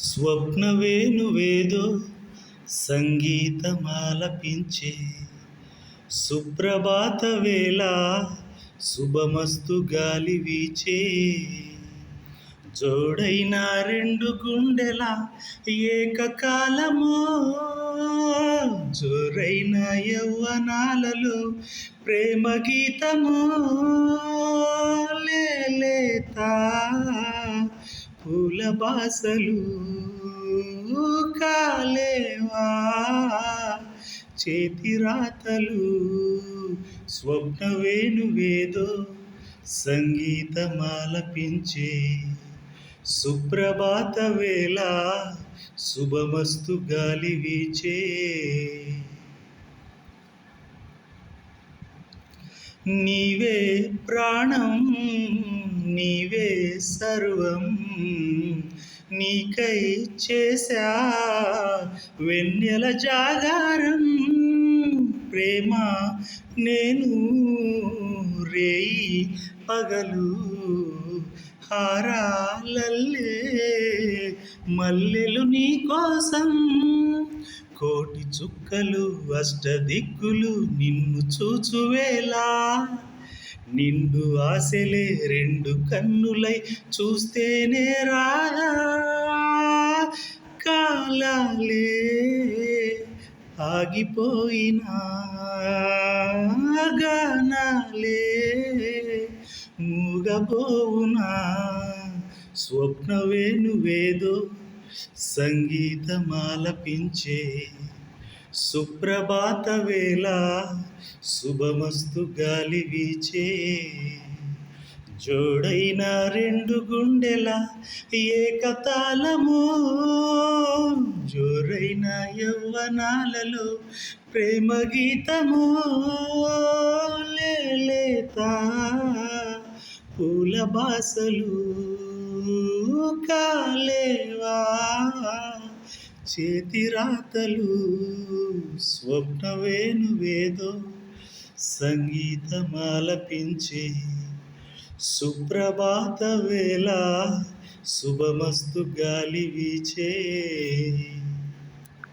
స్వప్నవేణువేదో సంగీతమాలపించే సుప్రభాత వేళ శుభమస్తు గాలి వీచే జోడైన రెండు గుండెల ఏకకాలమో జోరైన యవ్వనాలలో ప్రేమ గీతమో లేలేత పూల బాసలు కాలేవా చేతి రాతలు స్వప్నవేణువేదో సంగీతమాలపించే సుప్రభాత వేళ శుభమస్తు గాలి వీచే నీవే ప్రాణం నీవే సర్వం నీకై చేశా వెన్నెల జాగారం ప్రేమ నేను రేయి పగలు హారాలల్లే మల్లెలు నీ కోసం కోటి చుక్కలు అష్టదిక్కులు నిన్ను చూచువేలా నిండు ఆశలే రెండు కన్నులై చూస్తేనే రాదా కాలాలే ఆగిపోయినా గానాలే మూగబోవునా స్వప్నవేణువేదో సంగీతమాలపించే సుప్రభాత వేళ శుభమస్తు గాలి వీచే జోడైన రెండు గుండెల ఏకతాళమో జోరైన యవ్వనాలలో ప్రేమ గీతమో లేలేత పూల బాసలు కాలేవా చేతి రాతలు స్వప్నవేణువేదో సంగీతమాలపించే సుప్రభాత వేళ శుభమస్తు గాలి వీచే